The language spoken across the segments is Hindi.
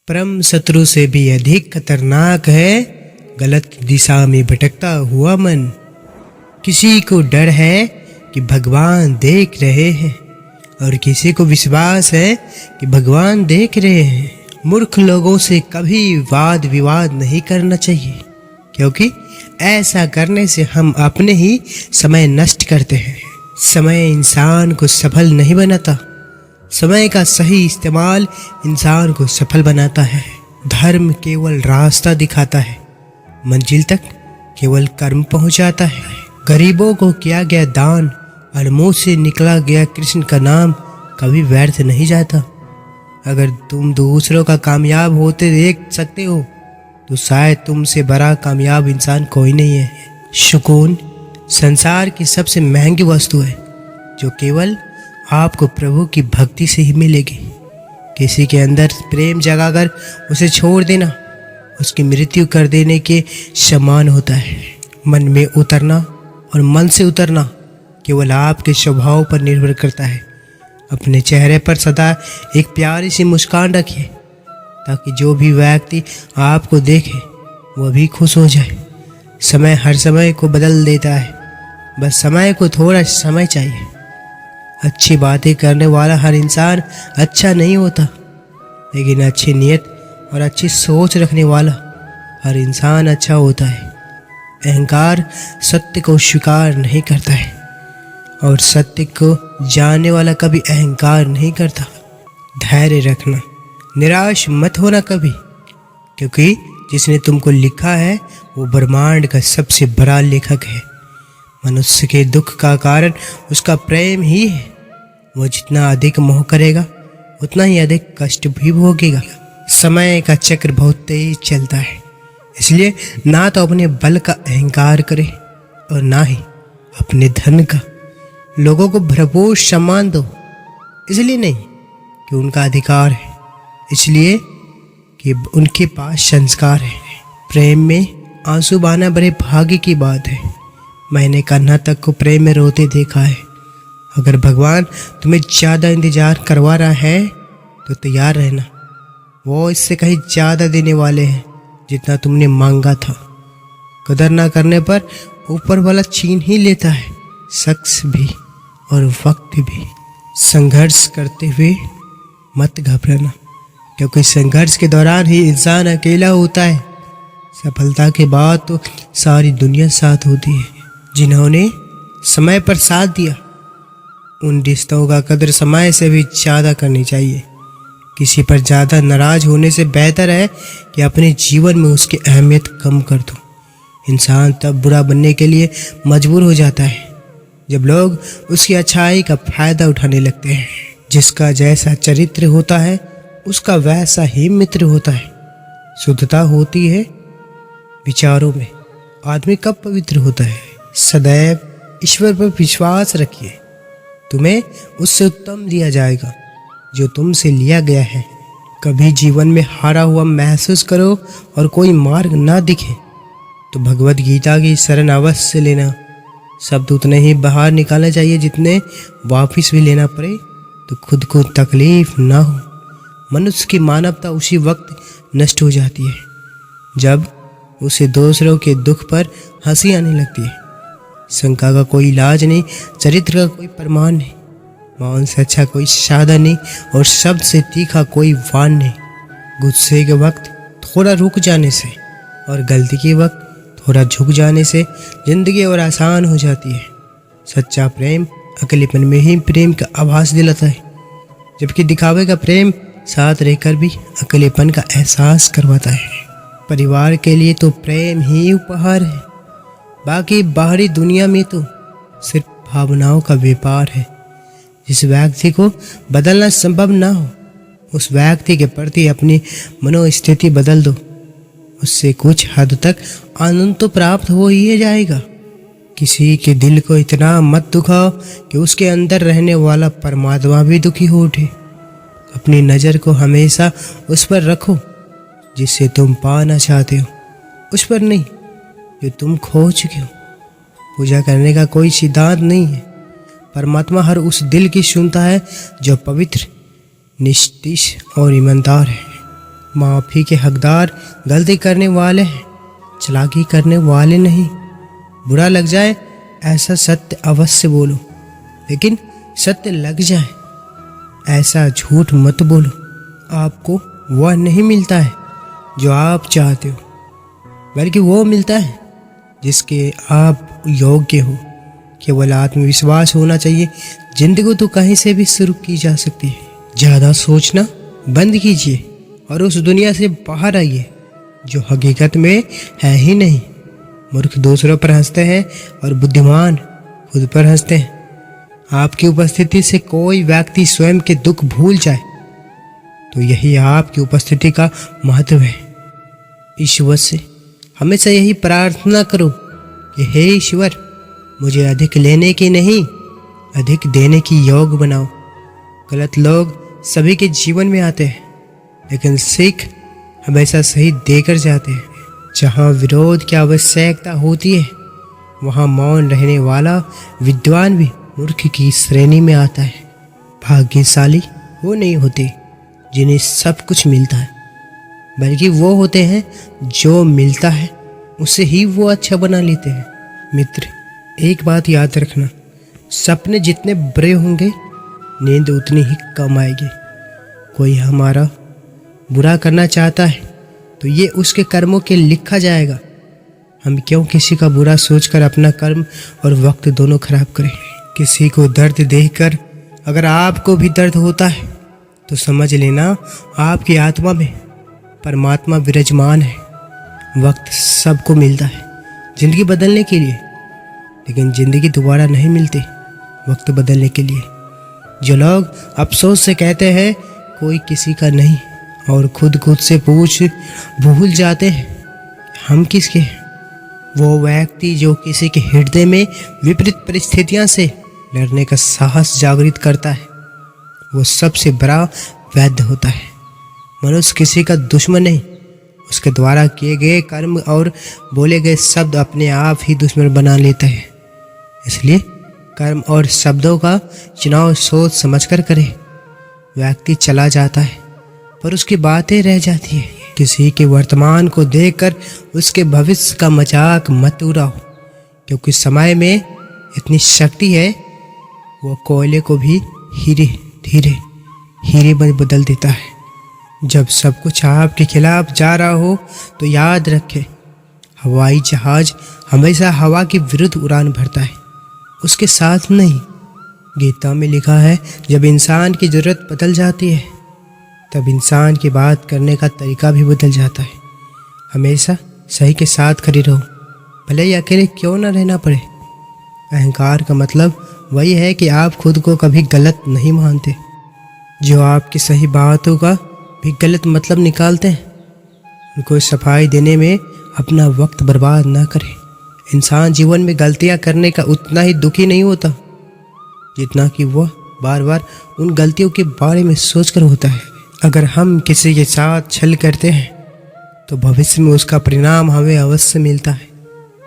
परम शत्रु से भी अधिक खतरनाक है गलत दिशा में भटकता हुआ मन। किसी को डर है कि भगवान देख रहे हैं और किसी को विश्वास है कि भगवान देख रहे हैं। मूर्ख लोगों से कभी वाद विवाद नहीं करना चाहिए, क्योंकि ऐसा करने से हम अपने ही समय नष्ट करते हैं। समय इंसान को सफल नहीं बनाता, समय का सही इस्तेमाल इंसान को सफल बनाता है। धर्म केवल रास्ता दिखाता है, मंजिल तक केवल कर्म पहुंचाता है। गरीबों को किया गया दान और मुंह से निकला गया कृष्ण का नाम कभी व्यर्थ नहीं जाता। अगर तुम दूसरों का कामयाब होते देख सकते हो तो शायद तुमसे बड़ा कामयाब इंसान कोई नहीं है। सुकून संसार की सबसे महंगी वस्तु है जो केवल आपको प्रभु की भक्ति से ही मिलेगी। किसी के अंदर प्रेम जगाकर उसे छोड़ देना उसकी मृत्यु कर देने के समान होता है। मन में उतरना और मन से उतरना केवल आपके स्वभाव पर निर्भर करता है। अपने चेहरे पर सदा एक प्यारी सी मुस्कान रखिए ताकि जो भी व्यक्ति आपको देखे वह भी खुश हो जाए। समय हर समय को बदल देता है, बस समय को थोड़ा समय चाहिए। अच्छी बातें करने वाला हर इंसान अच्छा नहीं होता, लेकिन अच्छी नीयत और अच्छी सोच रखने वाला हर इंसान अच्छा होता है। अहंकार सत्य को स्वीकार नहीं करता है और सत्य को जानने वाला कभी अहंकार नहीं करता। धैर्य रखना, निराश मत होना कभी, क्योंकि जिसने तुमको लिखा है वो ब्रह्मांड का सबसे बड़ा लेखक है। मनुष्य के दुख का कारण उसका प्रेम ही है। वो जितना अधिक मोह करेगा उतना ही अधिक कष्ट भी भोगेगा। समय का चक्र बहुत तेज चलता है, इसलिए ना तो अपने बल का अहंकार करे और ना ही अपने धन का। लोगों को भरपूर सम्मान दो, इसलिए नहीं कि उनका अधिकार है, इसलिए कि उनके पास संस्कार है। प्रेम में आंसू बहाना बड़े भाग्य की बात है। मैंने कान्हा तक को प्रेम में रोते देखा है। अगर भगवान तुम्हें ज़्यादा इंतजार करवा रहा है तो तैयार रहना, वो इससे कहीं ज़्यादा देने वाले हैं जितना तुमने मांगा था। कदर ना करने पर ऊपर वाला छीन ही लेता है, शख्स भी और वक्त भी। संघर्ष करते हुए मत घबराना, क्योंकि संघर्ष के दौरान ही इंसान अकेला होता है। सफलता के बाद तो सारी दुनिया साथ होती है। जिन्होंने समय पर साथ दिया उन रिश्तों का कदर समय से भी ज़्यादा करनी चाहिए। किसी पर ज़्यादा नाराज होने से बेहतर है कि अपने जीवन में उसकी अहमियत कम कर दो। इंसान तब बुरा बनने के लिए मजबूर हो जाता है जब लोग उसकी अच्छाई का फायदा उठाने लगते हैं। जिसका जैसा चरित्र होता है उसका वैसा ही मित्र होता है। शुद्धता होती है विचारों में। आदमी कब पवित्र होता है? सदैव ईश्वर पर विश्वास रखिए, तुम्हें उससे उत्तम दिया जाएगा जो तुमसे लिया गया है। कभी जीवन में हारा हुआ महसूस करो और कोई मार्ग ना दिखे तो भगवत गीता की शरण अवश्य लेना। शब्द उतने ही बाहर निकालना चाहिए जितने वापस भी लेना पड़े तो खुद को तकलीफ ना हो। मनुष्य की मानवता उसी वक्त नष्ट हो जाती है जब उसे दूसरों के दुख पर हंसी आने लगती है। शंका का कोई इलाज नहीं, चरित्र का कोई प्रमाण नहीं, मौन से अच्छा कोई साधा नहीं और शब्द से तीखा कोई वाण नहीं। गुस्से के वक्त थोड़ा रुक जाने से और गलती के वक्त थोड़ा झुक जाने से जिंदगी और आसान हो जाती है। सच्चा प्रेम अकेलेपन में ही प्रेम का आभास दिलाता है, जबकि दिखावे का प्रेम साथ रहकर भी अकेलेपन का एहसास करवाता है। परिवार के लिए तो प्रेम ही उपहार है, बाकी बाहरी दुनिया में तो सिर्फ भावनाओं का व्यापार है। जिस व्यक्ति को बदलना संभव ना हो उस व्यक्ति के प्रति अपनी मनोस्थिति बदल दो, उससे कुछ हद तक आनंद तो प्राप्त हो ही जाएगा। किसी के दिल को इतना मत दुखाओ कि उसके अंदर रहने वाला परमात्मा भी दुखी हो उठे। अपनी नज़र को हमेशा उस पर रखो जिसे तुम पाना चाहते हो, उस पर नहीं जो तुम खो चुके हो। पूजा करने का कोई सिद्धांत नहीं है। परमात्मा हर उस दिल की सुनता है जो पवित्र, निष्ठिश और ईमानदार है। माफ़ी के हकदार गलती करने वाले हैं, चालाकी करने वाले नहीं। बुरा लग जाए ऐसा सत्य अवश्य बोलो, लेकिन सत्य लग जाए ऐसा झूठ मत बोलो। आपको वह नहीं मिलता है जो आप चाहते हो, बल्कि वो मिलता है जिसके आप योग्य हो। केवल आत्मविश्वास होना चाहिए। जिंदगी तो कहीं से भी शुरू की जा सकती है। ज़्यादा सोचना बंद कीजिए और उस दुनिया से बाहर आइए जो हकीकत में है ही नहीं। मूर्ख दूसरों पर हंसते हैं और बुद्धिमान खुद पर हंसते हैं। आपकी उपस्थिति से कोई व्यक्ति स्वयं के दुख भूल जाए तो यही आपकी उपस्थिति का महत्व है। ईश्वर से हमेशा यही प्रार्थना करो कि हे ईश्वर, मुझे अधिक लेने की नहीं, अधिक देने की योग बनाओ। गलत लोग सभी के जीवन में आते हैं, लेकिन सिख हमेशा सही देकर जाते हैं। जहाँ विरोध की आवश्यकता होती है वहाँ मौन रहने वाला विद्वान भी मूर्ख की श्रेणी में आता है। भाग्यशाली वो नहीं होते जिन्हें सब कुछ मिलता है, बल्कि वो होते हैं जो मिलता है उसे ही वो अच्छा बना लेते हैं। मित्र, एक बात याद रखना, सपने जितने बड़े होंगे नींद उतनी ही कम आएगी। कोई हमारा बुरा करना चाहता है तो ये उसके कर्मों के लिखा जाएगा। हम क्यों किसी का बुरा सोचकर अपना कर्म और वक्त दोनों खराब करें। किसी को दर्द देखकर अगर आपको भी दर्द होता है तो समझ लेना आपकी आत्मा में परमात्मा विराजमान है। वक्त सबको मिलता है जिंदगी बदलने के लिए, लेकिन ज़िंदगी दोबारा नहीं मिलती वक्त बदलने के लिए। जो लोग अफसोस से कहते हैं कोई किसी का नहीं और खुद से पूछ भूल जाते हैं हम किसके हैं, वो व्यक्ति जो किसी के हृदय में विपरीत परिस्थितियों से लड़ने का साहस जागृत करता है, वो सबसे बड़ा वैद्य होता है। मनुष्य किसी का दुश्मन नहीं, उसके द्वारा किए गए कर्म और बोले गए शब्द अपने आप ही दुश्मन बना लेते हैं। इसलिए कर्म और शब्दों का चुनाव सोच समझकर करें। व्यक्ति चला जाता है पर उसकी बातें रह जाती है। किसी के वर्तमान को देखकर उसके भविष्य का मजाक मत उड़ाओ, क्योंकि समय में इतनी शक्ति है वो कोयले को भी हीरे में बदल देता है। जब सब कुछ आपके खिलाफ जा रहा हो तो याद रखें, हवाई जहाज हमेशा हवा के विरुद्ध उड़ान भरता है, उसके साथ नहीं। गीता में लिखा है, जब इंसान की ज़रूरत बदल जाती है तब इंसान की बात करने का तरीका भी बदल जाता है। हमेशा सही के साथ खड़े रहो, भले ही अकेले क्यों ना रहना पड़े। अहंकार का मतलब वही है कि आप खुद को कभी गलत नहीं मानते। जो आपकी सही बातों का भी गलत मतलब निकालते हैं, उनको सफाई देने में अपना वक्त बर्बाद ना करें। इंसान जीवन में गलतियां करने का उतना ही दुखी नहीं होता जितना कि वह बार बार उन गलतियों के बारे में सोचकर होता है। अगर हम किसी के साथ छल करते हैं तो भविष्य में उसका परिणाम हमें अवश्य मिलता है।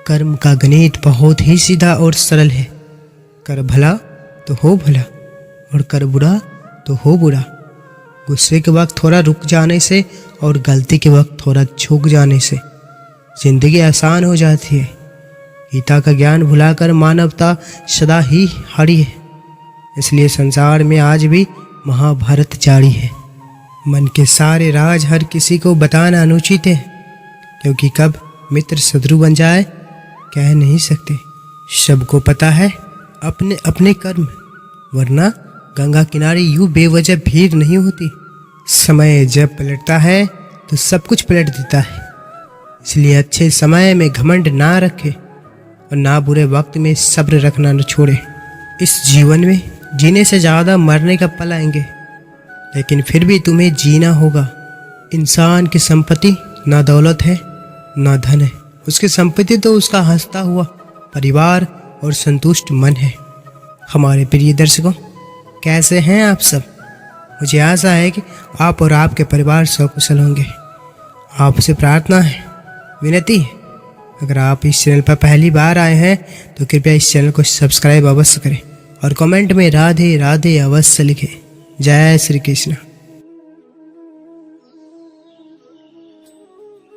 कर्म का गणित बहुत ही सीधा और सरल है। कर भला तो हो भला और कर बुरा तो हो बुरा। गुस्से के वक्त थोड़ा रुक जाने से और गलती के वक्त थोड़ा झुक जाने से जिंदगी आसान हो जाती है। गीता का ज्ञान भुलाकर मानवता सदा ही हारी है। इसलिए संसार में आज भी महाभारत जारी है। मन के सारे राज हर किसी को बताना अनुचित है, क्योंकि कब मित्र शत्रु बन जाए कह नहीं सकते। सबको पता है अपने अपने कर्म, वरना गंगा किनारे यूं बेवजह भीड़ नहीं होती। समय जब पलटता है तो सब कुछ पलट देता है। इसलिए अच्छे समय में घमंड ना रखे और ना बुरे वक्त में सब्र रखना न छोड़े। इस जीवन में जीने से ज़्यादा मरने का पल आएंगे, लेकिन फिर भी तुम्हें जीना होगा। इंसान की संपत्ति ना दौलत है ना धन है, उसकी संपत्ति तो उसका हंसता हुआ परिवार और संतुष्ट मन है। हमारे प्रिय दर्शकों, कैसे हैं आप सब? मुझे आशा है कि आप और आपके परिवार सकुशल होंगे। आपसे प्रार्थना है, विनती है, अगर आप इस चैनल पर पहली बार आए हैं तो कृपया इस चैनल को सब्सक्राइब अवश्य करें और कमेंट में राधे राधे अवश्य लिखें। जय श्री कृष्ण।